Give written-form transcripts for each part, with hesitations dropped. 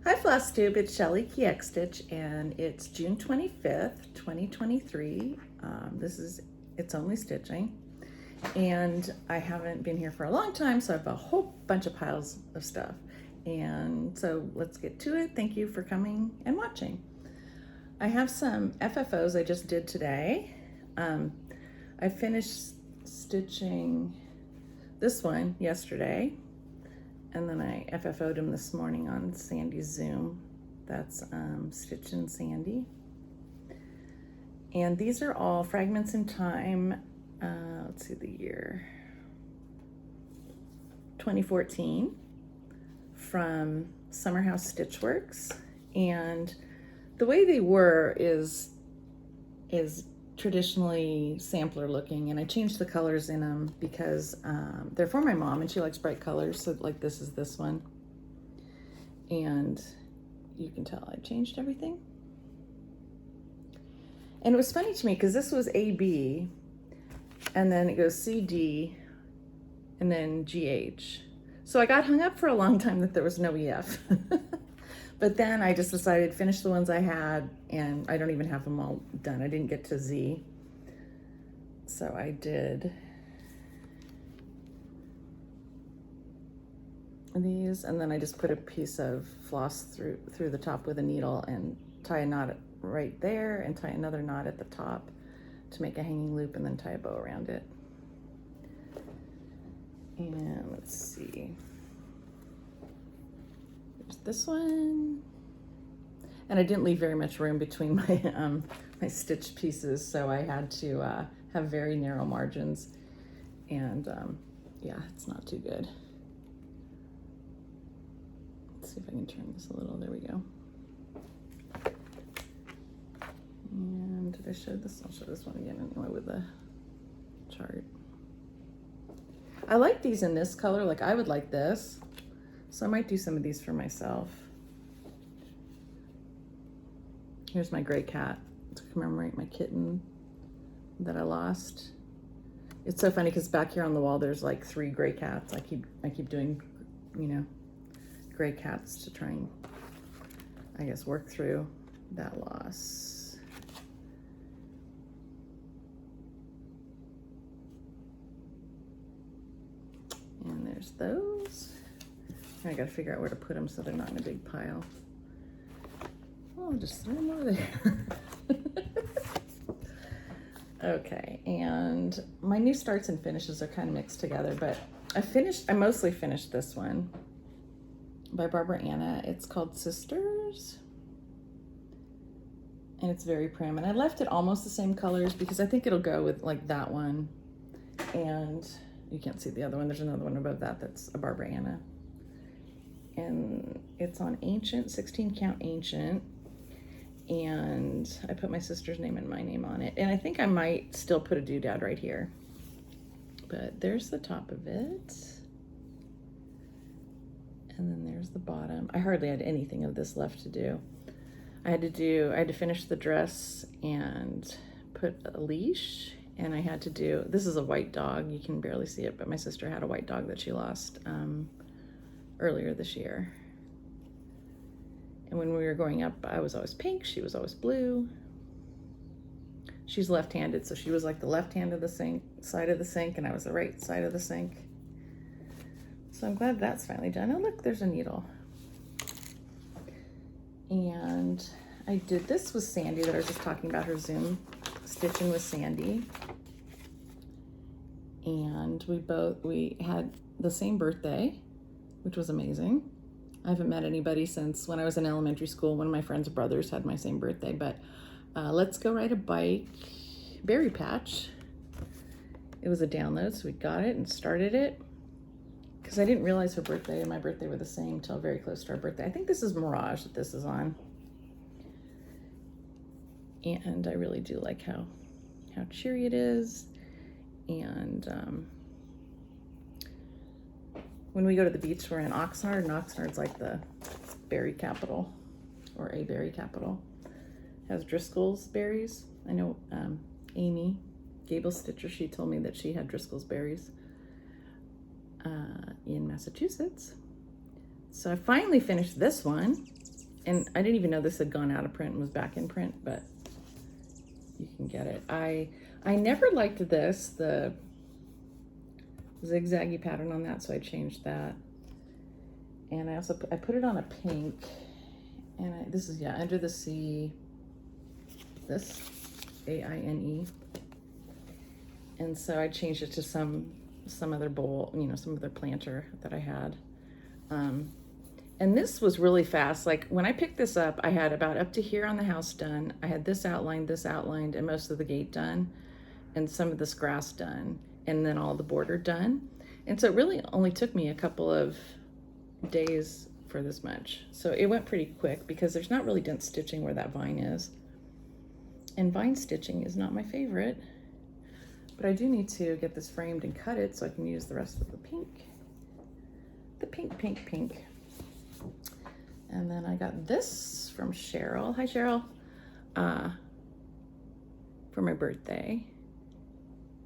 Hi Flosstube, it's Shelly KX Stitch and it's June 25th, 2023. It's only stitching and I haven't been here for a long time, so I have a whole bunch of piles of stuff. And so let's get to it. Thank you for coming and watching. I have some FFOs I just did today. I finished stitching this one yesterday. And then I FFO'd him this morning on Sandy's Zoom. That's Stitchin' Sandy. And these are all fragments in time. Let's see the year. 2014 from Summer House Stitchworks. And the way they were is traditionally sampler looking, and I changed the colors in them because they're for my mom and she likes bright colors. So like this is this one, and you can tell I changed everything. And it was funny to me because this was AB and then it goes CD and then GH. So I got hung up for a long time that there was no EF. But then I just decided to finish the ones I had, and I don't even have them all done. I didn't get to Z. So I did these, and then I just put a piece of floss through the top with a needle and tie a knot right there and tie another knot at the top to make a hanging loop, and then tie a bow around it. And let's see. This one, and I didn't leave very much room between my my stitch pieces, so I had to have very narrow margins, and yeah, it's not too good. Let's see if I can turn this a little. There we go. And did I show this? I'll show this one again anyway with the chart. I like these in this color. Like I would like this. So I might do some of these for myself. Here's my gray cat to commemorate my kitten that I lost. It's so funny because back here on the wall there's like 3 gray cats. I keep doing, you know, gray cats to try and, I guess, work through that loss. And there's those. I gotta figure out where to put them so they're not in a big pile. I'll just throw them over there. Okay, and my new starts and finishes are kind of mixed together, but I mostly finished this one by Barbara Anna. It's called Sisters, and it's very prim. And I left it almost the same colors because I think it'll go with like that one. And you can't see the other one. There's another one above that that's a Barbara Anna. And it's on Ancient, 16 count Ancient. And I put my sister's name and my name on it. And I think I might still put a doodad right here. But there's the top of it. And then there's the bottom. I hardly had anything of this left to do. I had to finish the dress and put a leash. And I had to do, this is a white dog. You can barely see it, but my sister had a white dog that she lost earlier this year. And when we were growing up, I was always pink, she was always blue. She's left-handed, so she was like the left hand of the side of the sink, and I was the right side of the sink. So I'm glad that's finally done. Oh look, there's a needle. And I did this with Sandy that I was just talking about, her Zoom stitching with Sandy. And we had the same birthday, which was amazing. I haven't met anybody since when I was in elementary school. One of my friend's brothers had my same birthday, but let's go ride a bike, berry patch. It was a download, so we got it and started it because I didn't realize her birthday and my birthday were the same till very close to our birthday. I think this is Mirage that this is on. And I really do like how cheery it is. And when we go to the beach, we're in Oxnard, and Oxnard's like the berry capital, or a berry capital. It has Driscoll's berries. I know Amy, Gable Stitcher, she told me that she had Driscoll's berries in Massachusetts. So I finally finished this one. And I didn't even know this had gone out of print and was back in print, but you can get it. I never liked this, the zigzaggy pattern on that, so I changed that. And I also I put it on a pink, and this is, yeah, Under the Sea, this, AINE. And so I changed it to some other bowl, you know, some other planter that I had. And this was really fast. Like when I picked this up, I had about up to here on the house done. I had this outlined, and most of the gate done, and some of this grass done, and then all the border done. And so it really only took me a couple of days for this much. So it went pretty quick because there's not really dense stitching where that vine is. And vine stitching is not my favorite, but I do need to get this framed and cut it so I can use the rest of the pink. The pink. And then I got this from Cheryl. Hi, Cheryl. For my birthday.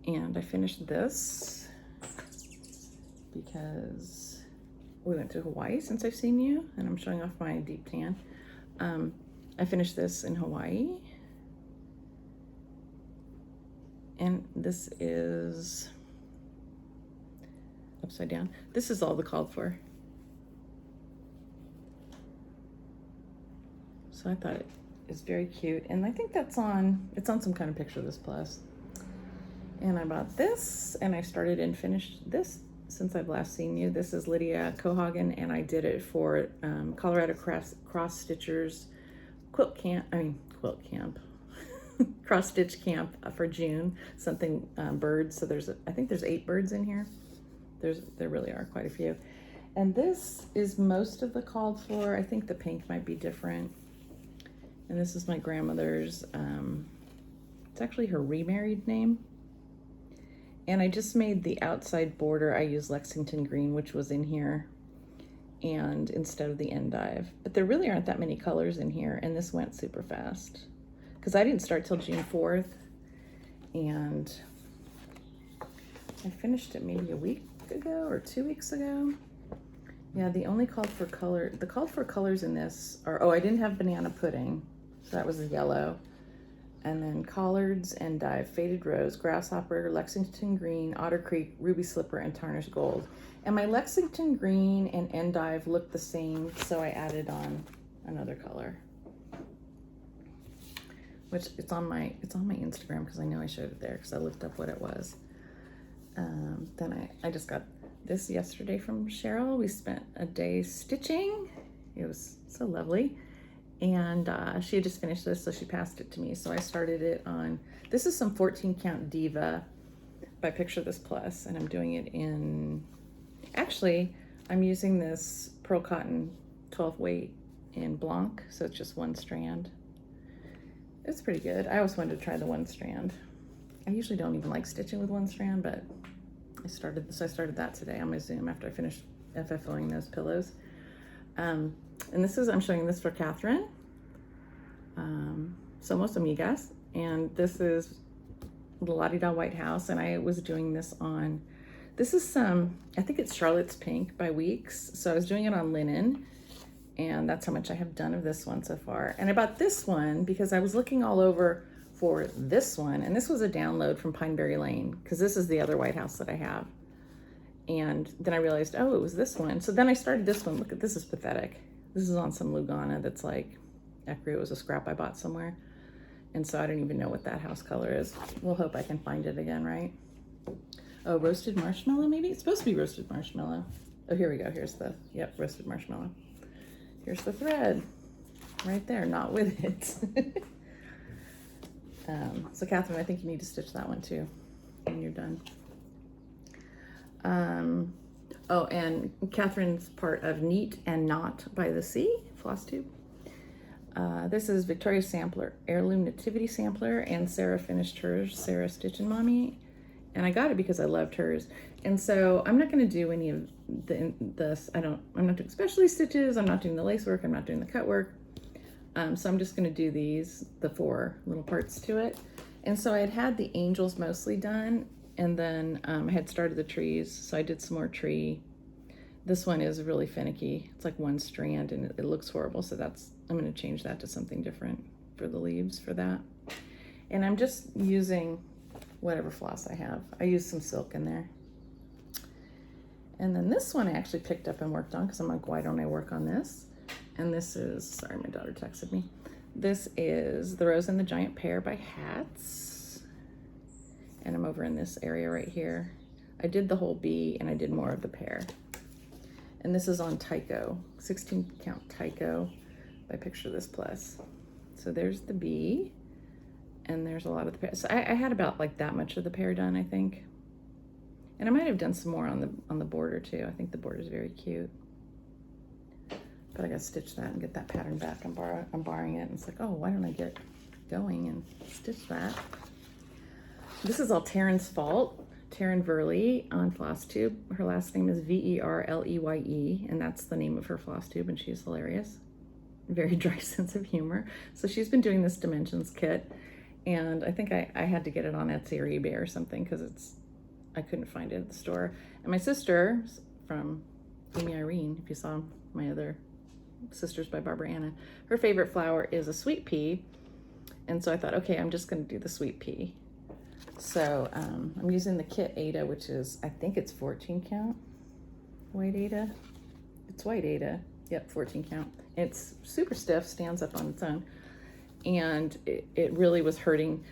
And I finished this because we went to Hawaii since I've seen you, and I'm showing off my deep tan. I finished this in Hawaii. And this is upside down. This is all the called for. So I thought it is very cute. And I think it's on some kind of Picture This Plus. And I bought this, and I started and finished this since I've last seen you. This is Lydia Cohagen, and I did it for Colorado Cross Stitchers quilt camp, cross stitch camp for June, something birds. So I think there's 8 birds in here. There really are quite a few. And this is most of the called for. I think the pink might be different. And this is my grandmother's, it's actually her remarried name. And I just made the outside border, I used Lexington green, which was in here, and instead of the endive. But there really aren't that many colors in here, and this went super fast. Because I didn't start till June 4th, and I finished it maybe a week ago or 2 weeks ago. Yeah, the only called for colors in this are, I didn't have banana pudding, so that was the yellow. And then collards, endive, faded rose, grasshopper, Lexington green, Otter Creek, ruby slipper, and tarnished gold. And my Lexington green and endive looked the same, so I added on another color. Which it's on my Instagram because I know I showed it there because I looked up what it was. Then I just got this yesterday from Cheryl. We spent a day stitching. It was so lovely. And she had just finished this, so she passed it to me. So I started it on, this is some 14 count Diva by Picture This Plus, and I'm doing it in, actually, I'm using this pearl cotton 12 weight in Blanc, so it's just one strand. It's pretty good. I always wanted to try the one strand. I usually don't even like stitching with one strand, but I started that today on my Zoom after I finished FFOing those pillows. And this is, I'm showing this for Catherine. Somos Amigas. And this is the La-Di-Da White House. And I was doing this on, this is some, I think it's Charlotte's Pink by Weeks. So I was doing it on linen. And that's how much I have done of this one so far. And I bought this one because I was looking all over for this one. And this was a download from Pineberry Lane because this is the other White House that I have. And then I realized, it was this one. So then I started this one. Look at this, is pathetic. This is on some Lugana that's like, it was a scrap I bought somewhere. And so I don't even know what that house color is. We'll hope I can find it again, right? Oh, roasted marshmallow maybe? It's supposed to be roasted marshmallow. Oh, here we go. Here's the, roasted marshmallow. Here's the thread right there, not with it. So Catherine, I think you need to stitch that one too when you're done. And Catherine's part of Neat and Knot by the Sea, Flosstube. This is Victoria's Sampler, Heirloom Nativity Sampler, and Sarah finished hers, Sarah Stitchin' Mommy. And I got it because I loved hers. And so I'm not going to do any of this. I'm not doing specialty stitches. I'm not doing the lace work. I'm not doing the cut work. So I'm just going to do the 4 little parts to it. And so I had the angels mostly done. And then I had started the trees. So I did some more tree. This one is really finicky. It's like one strand and it looks horrible. So I'm going to change that to something different for the leaves for that. And I'm just using whatever floss I have. I use some silk in there. And then this one I actually picked up and worked on because I'm like, why don't I work on this? And this is, sorry, my daughter texted me. This is The Rose and the Giant Pear by Hats. And I'm over in this area right here. I did the whole bee and I did more of the pear. And this is on Tyco, 16 count Tyco by Picture This Plus. So there's the bee and there's a lot of the pear. So I had about like that much of the pear done, I think. And I might have done some more on the border too. I think the border is very cute. But I gotta stitch that and get that pattern back. I'm borrowing it and it's like, oh, why don't I get going and stitch that? This is all Taryn's fault. Taryn Verley on Flosstube. Her last name is Verleye, and that's the name of her Flosstube, and she's hilarious. Very dry sense of humor. So she's been doing this dimensions kit, and I think I had to get it on Etsy or eBay or something because I couldn't find it at the store. And my sister from Amy Irene, if you saw my other Sisters by Barbara Anna, her favorite flower is a sweet pea. And so I thought, okay, I'm just going to do the sweet pea. So I'm using the kit Ada, which is, I think it's 14 count. White Ada. It's white Ada. Yep, 14 count. It's super stiff, stands up on its own. And it really was hurting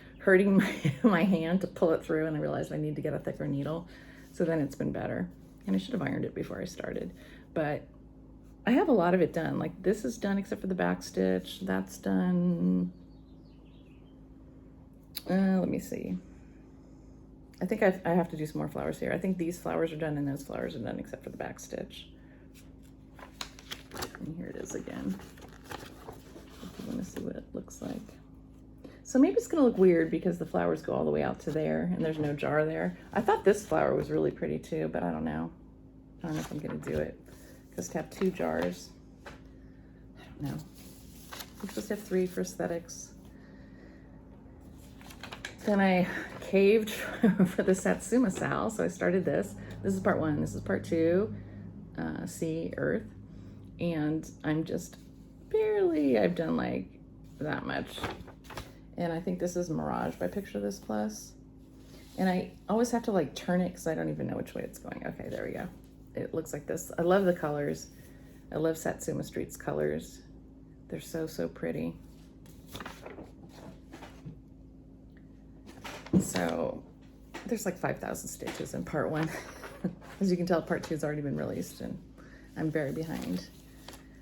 my hand to pull it through, and I realized I need to get a thicker needle. So then it's been better. And I should have ironed it before I started. But I have a lot of it done. Like this is done except for the back stitch. That's done. Let me see. I think I have to do some more flowers here. I think these flowers are done and those flowers are done except for the back stitch. And here it is again. If you want to see what it looks like. So maybe it's gonna look weird because the flowers go all the way out to there and there's no jar there. I thought this flower was really pretty too, but I don't know. I don't know if I'm gonna do it. Because to have 2 jars, I don't know. We're supposed to have 3 for aesthetics. Then I caved for the Satsuma Sal, so I started this. This is part 1, this is part 2, Sea, Earth. And I'm just barely, I've done like that much. And I think this is Mirage by Picture This Plus. And I always have to like turn it because I don't even know which way it's going. Okay, there we go. It looks like this. I love the colors. I love Satsuma Street's colors. They're so, so pretty. So there's like 5,000 stitches in part 1. As you can tell, part 2 has already been released and I'm very behind.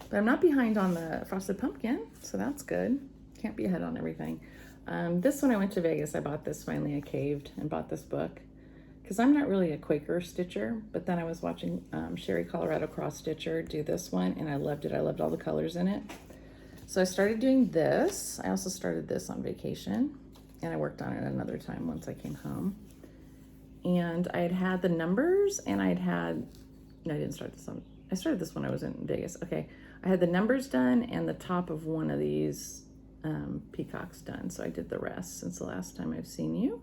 But I'm not behind on the Frosted Pumpkin, so that's good. Can't be ahead on everything. This one I went to Vegas. I bought this finally. I caved and bought this book. Because I'm not really a Quaker stitcher, but then I was watching Sherry Colorado Cross Stitcher do this one, and I loved it. I loved all the colors in it. So I started doing this. I also started this on vacation, and I worked on it another time once I came home. And I had the numbers, and no, I didn't start this one. I started this when I was in Vegas. Okay, I had the numbers done and the top of one of these peacocks done. So I did the rest since the last time I've seen you.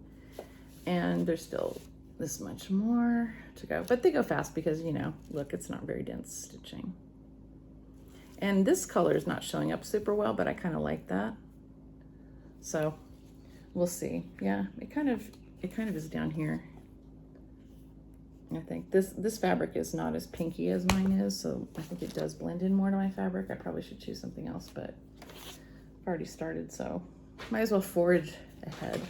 And there's still this much more to go, but they go fast because, you know, look, it's not very dense stitching. And this color is not showing up super well, but I kind of like that. So we'll see. Yeah, it kind of is down here. I think this fabric is not as pinky as mine is, so I think it does blend in more to my fabric. I probably should choose something else, but I've already started, so might as well forge ahead.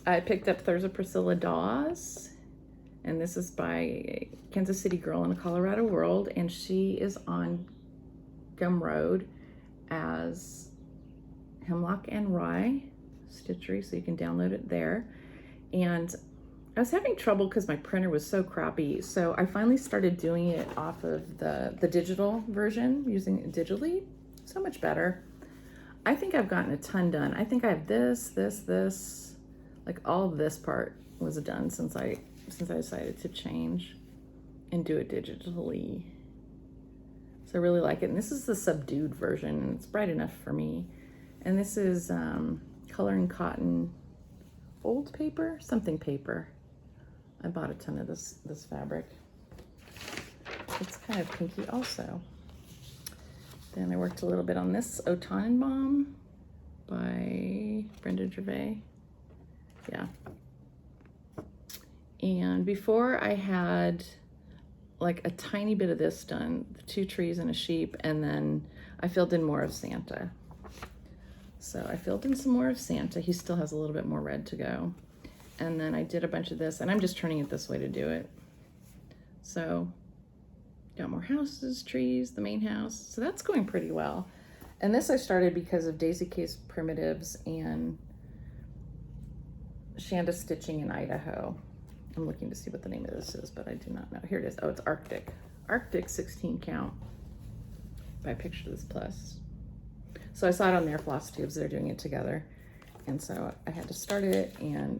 I picked up There's a Priscilla Dawes, and this is by Kansas City Girl in a Colorado World, and she is on Gumroad as Hemlock and Rye Stitchery, so you can download it there. And I was having trouble because my printer was so crappy, so I finally started doing it off of the digital version, using it digitally. So much better. I think I've gotten a ton done. I think I have this, like all of this part was done since I decided to change and do it digitally. So I really like it. And this is the subdued version, and it's bright enough for me. And this is Color and Cotton Old Paper, something paper. I bought a ton of this fabric. It's kind of pinky also. Then I worked a little bit on this Eau Tannenbaum by Brenda Gervais. Yeah. And before I had like a tiny bit of this done, the 2 trees and a sheep, and then I filled in more of Santa. So I filled in some more of Santa. He still has a little bit more red to go. And then I did a bunch of this, and I'm just turning it this way to do it. So got more houses, trees, the main house. So that's going pretty well. And this I started because of Daisy Case Primitives and Shanda Stitching in Idaho. I'm looking to see what the name of this is, but I do not know. Here it is. Oh, it's Arctic. Arctic 16 count by Picture This Plus. So I saw it on their Flosstubes. They're doing it together. And so I had to start it, and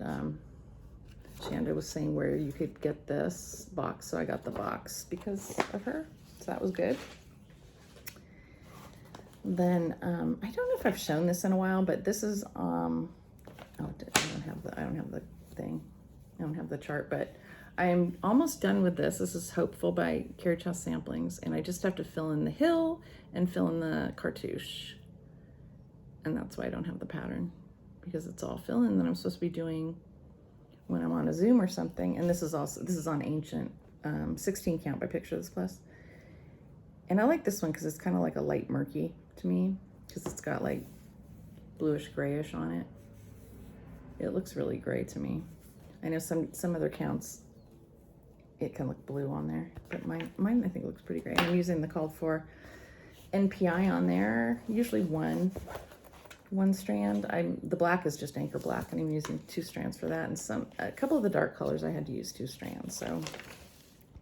Shanda was saying where you could get this box. So I got the box because of her. So that was good. Then I don't know if I've shown this in a while, but this is oh, I don't have the thing. I don't have the chart, but I'm almost done with this. This is Hopeful by Carriage House Samplings, and I just have to fill in the hill and fill in the cartouche. And that's why I don't have the pattern, because it's all fill in that I'm supposed to be doing when I'm on a Zoom or something. And this is on Ancient, 16 count by Picture This Plus. And I like this one because it's kind of like a light murky to me, because it's got like bluish grayish on it. It looks really gray to me. I know some other counts, it can look blue on there, but mine I think looks pretty great. I'm using the called for NPI on there, usually one strand. The black is just anchor black, and I'm using 2 strands for that. And a couple of the dark colors I had to use 2 strands, so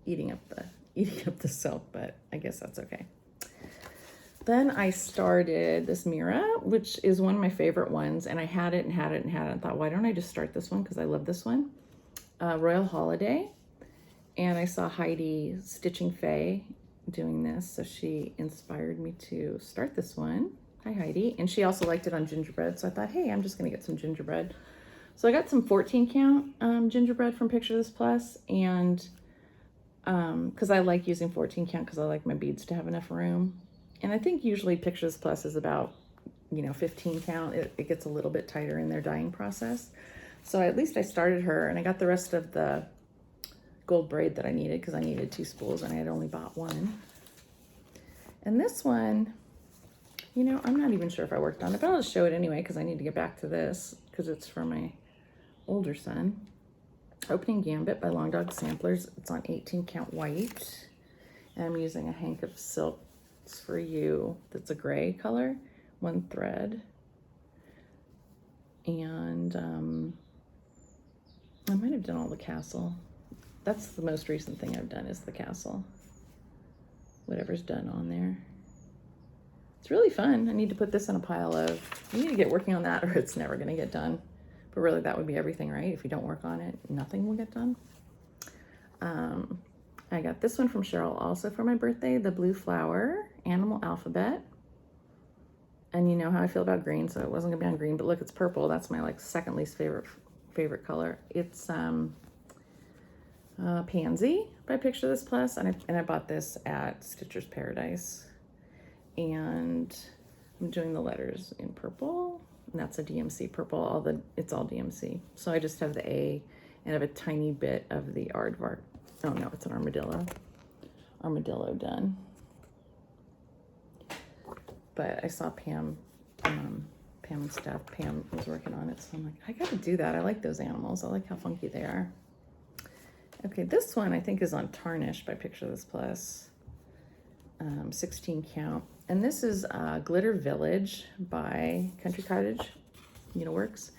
eating up the silk, but I guess that's okay. Then I started this Mira, which is one of my favorite ones, and I had it and had it and had it and thought, why don't I just start this one, because I love this one. Royal Holiday. And I saw Heidi Stitching Faye doing this, so she inspired me to start this one. Hi, Heidi. And she also liked it on gingerbread, so I thought, hey, I'm just going to get some gingerbread. So I got some 14 count gingerbread from Picture This Plus, and because I like using 14 count because I like my beads to have enough room. And I think usually Picture This Plus is about, 15 count. It gets a little bit tighter in their dyeing process. So at least I started her, and I got the rest of the gold braid that I needed, because I needed 2 spools and I had only bought 1. And this one, I'm not even sure if I worked on it, but I'll just show it anyway because I need to get back to this, because it's for my older son. Opening Gambit by Long Dog Samplers. It's on 18 count white. And I'm using a hank of Silks for You that's a gray color, 1 thread. And I might have done all the castle. That's the most recent thing I've done, is the castle. Whatever's done on there. It's really fun. I need to put this in a pile of, I need to get working on that, or it's never going to get done. But really, that would be everything, right? If you don't work on it, nothing will get done. I got this one from Cheryl also for my birthday, the Blue Flower Animal Alphabet. And you know how I feel about green, so it wasn't gonna be on green, but look, it's purple. That's my second least favorite color. It's Pansy by Picture This Plus, and I bought this at Stitcher's Paradise. And I'm doing the letters in purple, and that's a DMC purple. It's all DMC. So I just have the A, and I have a tiny bit of the aardvark. Oh no, it's an armadillo done. But I saw Pam and Steph. Pam was working on it, so I'm like, I gotta do that. I like those animals. I like how funky they are. Okay, this one I think is on Tarnish by Picture This Plus, 16 count. And this is Glitter Village by Country Cottage Needleworks.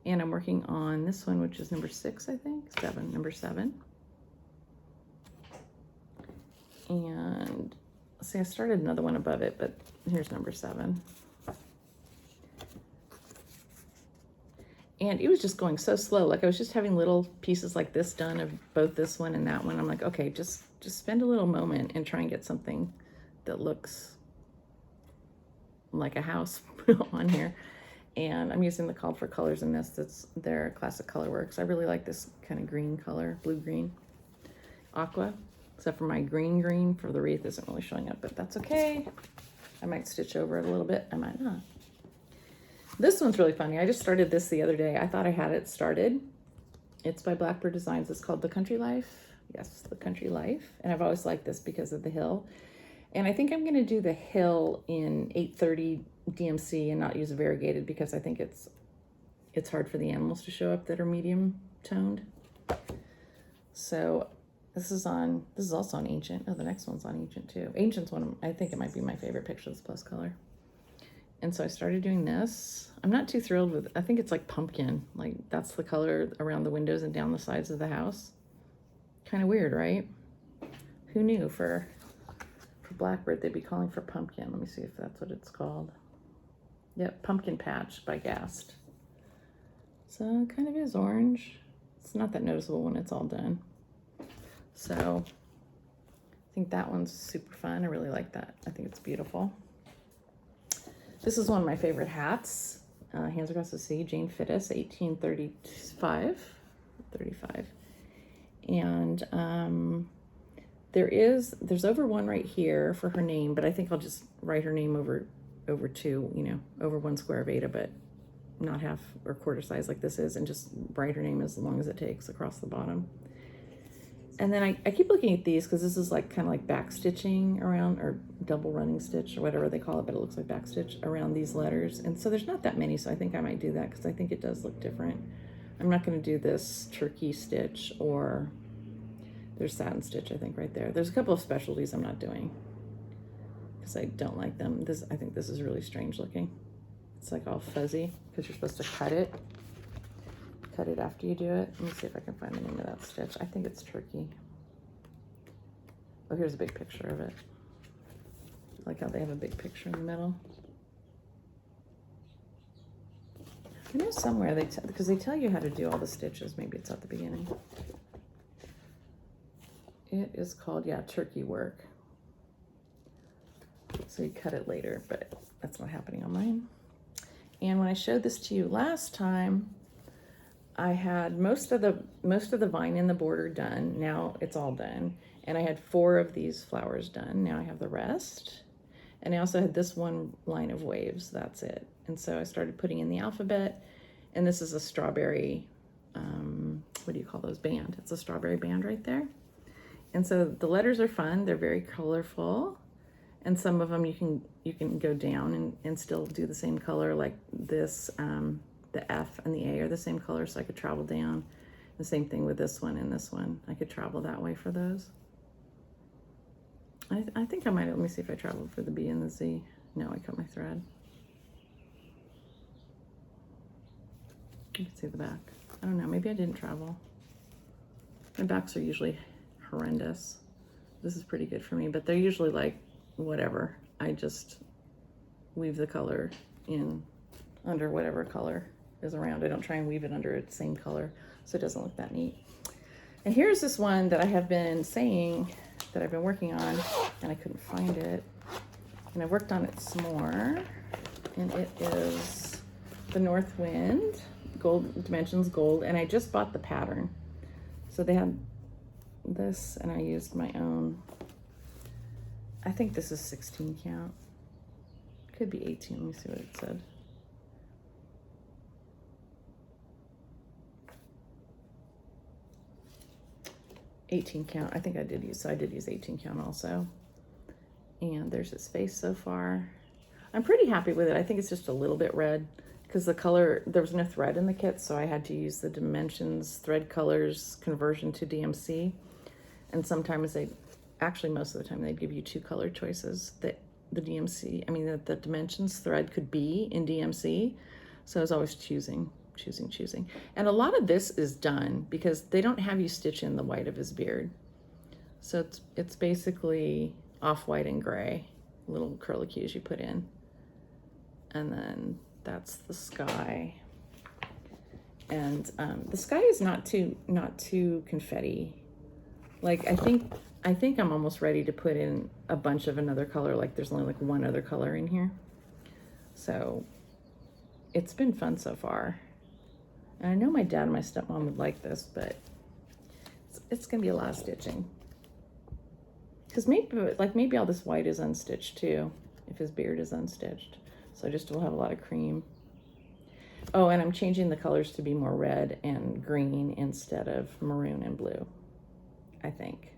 And I'm working on this one, which is number 6, I think, number 7. And see, I started another one above it, but here's number 7. And it was just going so slow. Like I was just having little pieces like this done of both this one and that one. I'm like, okay, just spend a little moment and try and get something that looks like a house on here. And I'm using the Called for Colors in this. That's their Classic Colorworks. I really like this kind of green color, blue-green, aqua. Except for my green for the wreath isn't really showing up, but that's okay. I might stitch over it a little bit. I might not. This one's really funny. I just started this the other day. I thought I had it started. It's by Blackbird Designs. It's called The Country Life. Yes, The Country Life. And I've always liked this because of the hill. And I think I'm going to do the hill in 830 DMC and not use a variegated because I think it's hard for the animals to show up that are medium toned. So this is also on Ancient. Oh, the next one's on Ancient too. Ancient's I think it might be my favorite pictures plus color. And so I started doing this. I'm not too thrilled with, I think it's like pumpkin. Like that's the color around the windows and down the sides of the house. Kind of weird, right? Who knew for Blackbird they'd be calling for pumpkin. Let me see if that's what it's called. Yep, Pumpkin Patch by Gast. So it kind of is orange. It's not that noticeable when it's all done. So I think that one's super fun. I really like that. I think it's beautiful. This is one of my favorite hats. Hands Across the Sea, Jane Fittis, 1835. And there's over one right here for her name, but I think I'll just write her name over two, over 1 square of Ada, but not half or quarter size like this is, and just write her name as long as it takes across the bottom. And then I keep looking at these because this is like kind of like back stitching around, or double running stitch or whatever they call it, but it looks like back stitch around these letters. And so there's not that many, so I think I might do that because I think it does look different. I'm not going to do this turkey stitch, or there's satin stitch, I think, right there. There's a couple of specialties I'm not doing because I don't like them. I think this is really strange looking. It's like all fuzzy because you're supposed to cut it after you do it. Let me see if I can find the name of that stitch. I think it's turkey. Oh, here's a big picture of it. I like how they have a big picture in the middle. I know somewhere because they tell you how to do all the stitches. Maybe it's at the beginning. It is called, yeah, turkey work. So you cut it later, but that's not happening on mine. And when I showed this to you last time, I had most of the vine in the border done. Now it's all done. And I had 4 of these flowers done. Now I have the rest. And I also had this one line of waves. That's it. And so I started putting in the alphabet. And this is a strawberry, what do you call those, band? It's a strawberry band right there. And so the letters are fun. They're very colorful. And some of them you can go down and still do the same color, like this. The F and the A are the same color, so I could travel down. The same thing with this one and this one. I could travel that way for those. I think I might, let me see if I traveled for the B and the Z. No, I cut my thread. You can see the back. I don't know, maybe I didn't travel. My backs are usually horrendous. This is pretty good for me, but they're usually like, whatever. I just weave the color in under whatever color is around. I don't try and weave it under its same color, so it doesn't look that neat. And here's this one that I have been saying that I've been working on, and I couldn't find it. And I've worked on it some more, and it is the North Wind Gold Dimensions Gold, and I just bought the pattern. So they had this, and I used my own. I think this is 16 count. Could be 18. Let me see what it said. $18 count. I think I did use, so I did use 18 count also. And there's his face so far. I'm pretty happy with it. I think it's just a little bit red because the color, there was no thread in the kit, so I had to use the Dimensions Thread Colors conversion to DMC. And sometimes actually most of the time they'd give you 2 color choices that the DMC, I mean the Dimensions thread could be in DMC. So I was always choosing. And a lot of this is done because they don't have you stitch in the white of his beard. So it's basically off-white and gray, little curlicues you put in. And then that's the sky. And the sky is not too confetti. Like I think I'm almost ready to put in a bunch of another color. Like there's only like one other color in here. So it's been fun so far. And I know my dad and my stepmom would like this, but it's gonna be a lot of stitching. Because maybe all this white is unstitched too, if his beard is unstitched. So I just will have a lot of cream. Oh, and I'm changing the colors to be more red and green instead of maroon and blue, I think.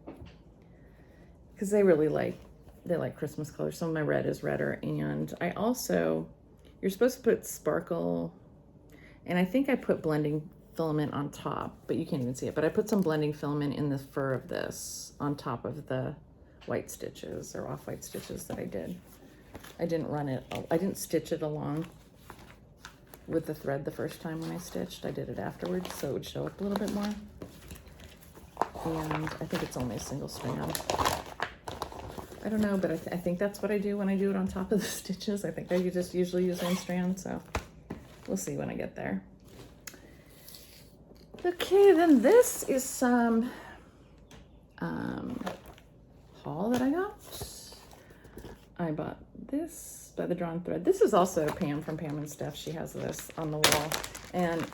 Because they like Christmas colors. Some of my red is redder. And I also, you're supposed to put sparkle, and I think I put blending filament on top, but you can't even see it. But I put some blending filament in the fur of this on top of the white stitches or off-white stitches that I did. I didn't stitch it along with the thread the first time when I stitched. I did it afterwards so it would show up a little bit more. And I think it's only a single strand. I don't know, but I think that's what I do when I do it on top of the stitches. I think I just usually use one strand, so we'll see when I get there. Okay, then this is some haul that I got. I bought this by the Drawn Thread. This is also Pam from Pam and Steph. She has this on the wall. And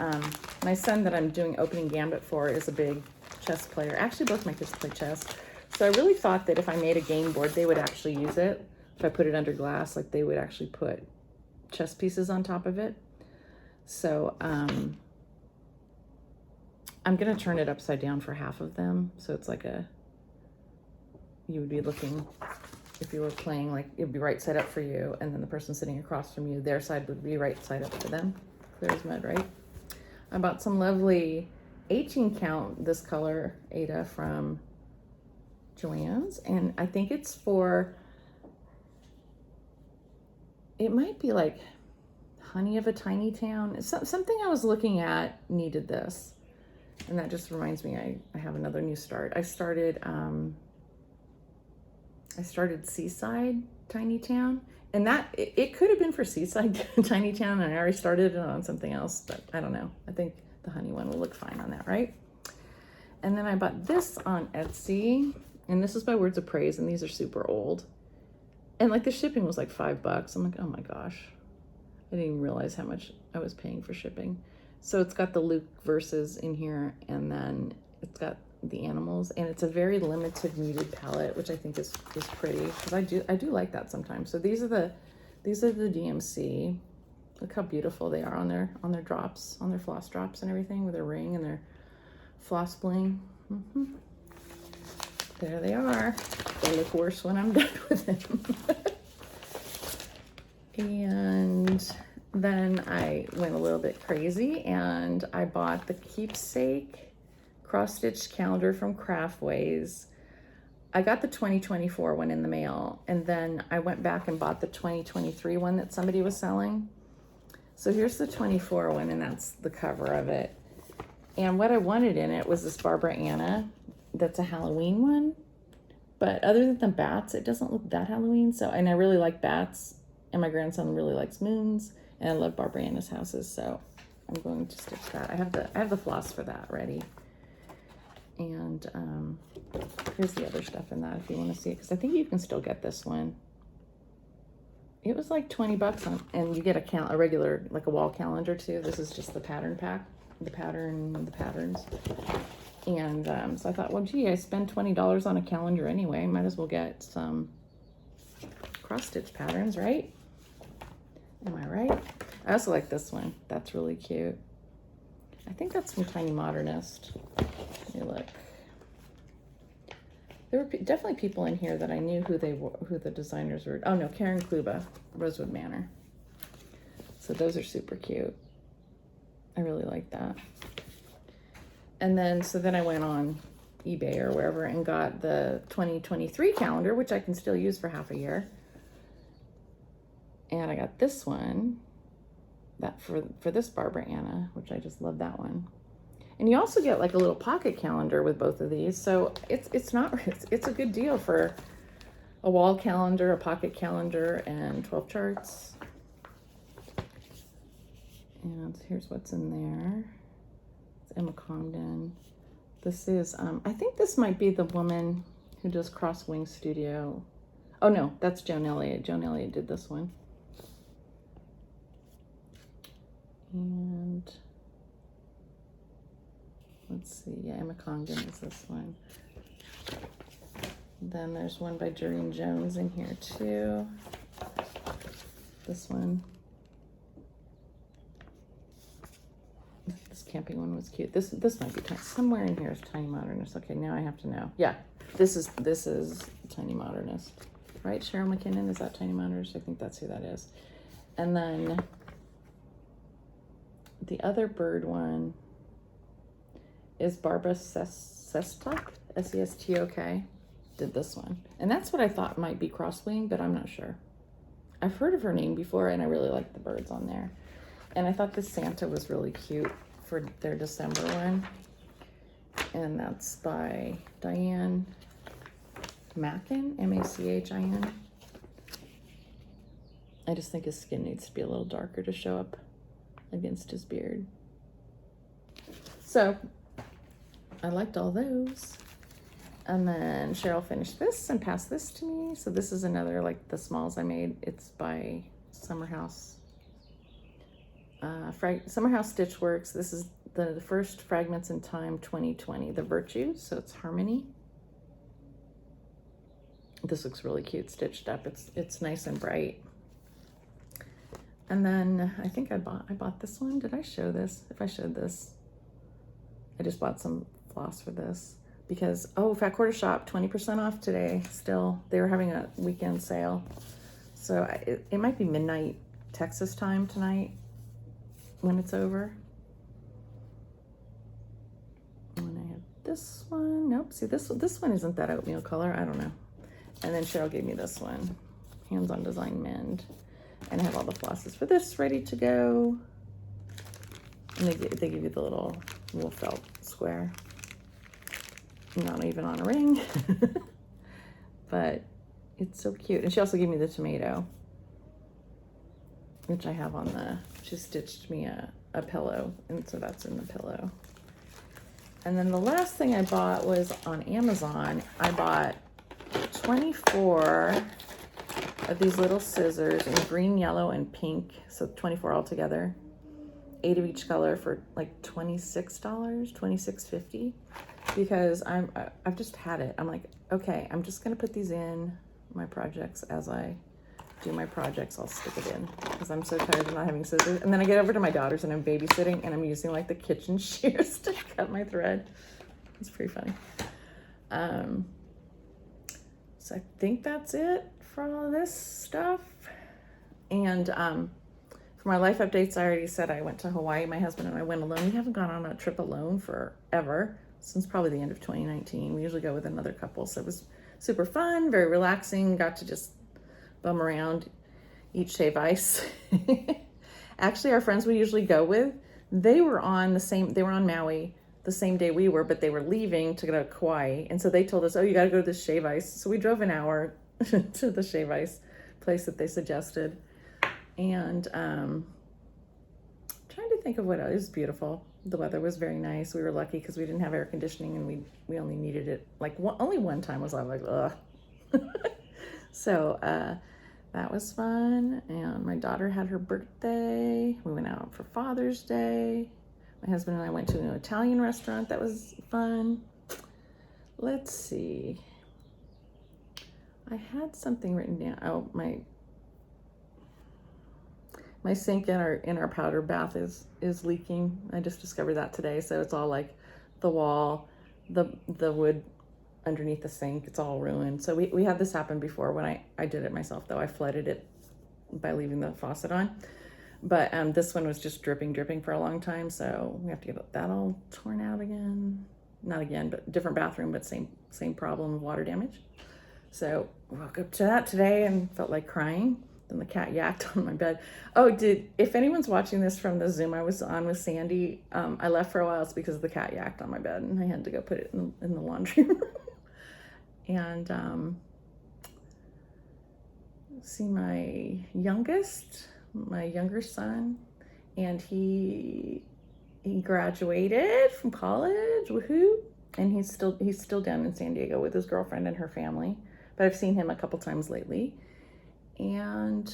my son that I'm doing opening gambit for is a big chess player. Actually, both my kids play chess. So I really thought that if I made a game board, they would actually use it. If I put it under glass, like they would actually put chess pieces on top of it. So I'm gonna turn it upside down for half of them. So it's like you would be looking, if you were playing, like it would be right side up for you, and then the person sitting across from you, their side would be right side up for them. Clear as mud, right? I bought some lovely 18 count, this color, Ada, from Joann's, and I think it's for, it might be like Honey of a Tiny Town. Something I was looking at needed this. And that just reminds me, I have another new start. I started Seaside Tiny Town, and that it could have been for Seaside Tiny Town, and I already started it on something else, but I don't know. I think the honey one will look fine on that, right? And then I bought this on Etsy, and this is by Words of Praise, and these are super old. And like the shipping was like $5. I'm like, oh my gosh. I didn't even realize how much I was paying for shipping. So it's got the Luke verses in here, and then it's got the animals, and it's a very limited muted palette, which I think is pretty, because I do like that sometimes. So these are the DMC. Look how beautiful they are on their drops, on their floss drops and everything, with their ring and their floss bling. There they are. They look worse when I'm done with them. And then I went a little bit crazy and I bought the Keepsake cross-stitch calendar from Craftways. I got the 2024 one in the mail, and then I went back and bought the 2023 one that somebody was selling. So here's the 24 one, and that's the cover of it. And what I wanted in it was this Barbara Anna that's a Halloween one. But other than the bats, it doesn't look that Halloween. So, and I really like bats, and my grandson really likes moons, and I love Barbara Anna's houses, so I'm going to stitch that. I have the floss for that ready. And here's the other stuff in that if you want to see it, because I think you can still get this one. It was like $20 and you get a regular, like a wall calendar too. This is just the pattern pack, the patterns. And so I thought, well, gee, I spend $20 on a calendar anyway. Might as well get some cross-stitch patterns, right? Am I right? I also like this one. That's really cute. I think that's from Tiny Modernist. Let me look. There were definitely people in here that I knew who the designers were. Oh no, Karen Kluba, Rosewood Manor. So those are super cute. I really like that. And then, so then I went on eBay or wherever and got the 2023 calendar, which I can still use for half a year. And I got this one, that for this Barbara Anna, which I just love that one. And you also get like a little pocket calendar with both of these. So it's a good deal for a wall calendar, a pocket calendar, and 12 charts. And here's what's in there. It's Emma Comden. This is, I think this might be the woman who does Cross Wing Studio. Oh no, that's Joan Elliott. Joan Elliott did this one. And let's see, yeah, Emma Condon is this one. Then there's one by Doreen Jones in here too. This one. This camping one was cute. This might be tiny. Somewhere in here is Tiny Modernist. Okay, now I have to know. Yeah, this is Tiny Modernist, right? Cheryl McKinnon, is that Tiny Modernist? I think that's who that is. And then the other bird one is Barbara Sestok, S-E-S-T-O-K, did this one. And that's what I thought might be crosswing, but I'm not sure. I've heard of her name before, and I really like the birds on there. And I thought this Santa was really cute for their December one. And that's by Diane Machin, M-A-C-H-I-N. I just think his skin needs to be a little darker to show up against his beard. So I liked all those. And then Cheryl finished this and passed this to me. So this is another, like the smalls I made. It's by Summerhouse. Summerhouse Stitchworks. This is the first Fragments in Time 2020, the Virtues. So it's Harmony. This looks really cute stitched up. It's nice and bright. And then I think I bought this one. Did I show this? If I showed this, I just bought some floss for this because, oh, Fat Quarter Shop, 20% off today still. They were having a weekend sale. So it might be midnight Texas time tonight when it's over. And I have this one. Nope, see this one isn't that oatmeal color. I don't know. And then Cheryl gave me this one, Hands on Design Mend. And I have all the flosses for this ready to go. And they give you the little wool felt square. Not even on a ring. But it's so cute. And she also gave me the tomato, which I have on she stitched me a pillow. And so that's in the pillow. And then the last thing I bought was on Amazon. I bought 24 of these little scissors in green, yellow, and pink. So 24 altogether. 8 of each color for like $26, $26.50. Because I've just had it. I'm like, okay, I'm just gonna put these in my projects as I do my projects. I'll stick it in because I'm so tired of not having scissors. And then I get over to my daughter's and I'm babysitting and I'm using like the kitchen shears to cut my thread. It's pretty funny. So I think that's it for all of this stuff. And for my life updates, I already said I went to Hawaii. My husband and I went alone. We haven't gone on a trip alone forever, since probably the end of 2019. We usually go with another couple. So it was super fun, very relaxing. Got to just bum around, eat shave ice. Actually, our friends we usually go with, they were on Maui the same day we were, but they were leaving to go to Kauai. And so they told us, oh, you got to go to this shave ice. So we drove an hour to the shave ice place that they suggested. And trying to think of what else. It was beautiful. The weather was very nice. We were lucky because we didn't have air conditioning and we only needed it like only one time was I like, ugh. So that was fun. And my daughter had her birthday. We went out for Father's Day. My husband and I went to an Italian restaurant. That was fun. Let's see. I had something written down. Oh, my sink in our powder bath is leaking. I just discovered that today. So it's all like the wall, the wood underneath the sink. It's all ruined. So we had this happen before when I did it myself, though. I flooded it by leaving the faucet on. But this one was just dripping for a long time. So we have to get that all torn out again. Not again, but different bathroom, but same problem of water damage. So woke up to that today and felt like crying. Then the cat yacked on my bed. Oh, if anyone's watching this from the Zoom I was on with Sandy, I left for a while. It's because the cat yacked on my bed and I had to go put it in the laundry room. And see my younger son, and he graduated from college, woohoo! And he's still down in San Diego with his girlfriend and her family. But I've seen him a couple times lately. And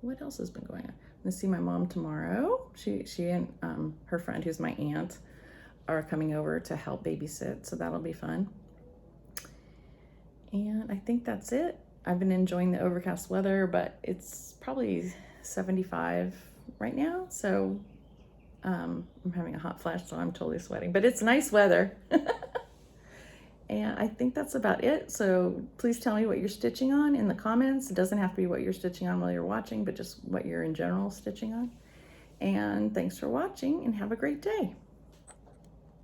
what else has been going on? to see my mom tomorrow. She and her friend, who's my aunt, are coming over to help babysit, so that'll be fun. And I think that's it. I've been enjoying the overcast weather, but it's probably 75 right now, so I'm having a hot flash, so I'm totally sweating, but it's nice weather. And I think that's about it. So please tell me what you're stitching on in the comments. It doesn't have to be what you're stitching on while you're watching, but just what you're in general stitching on. And thanks for watching, and have a great day.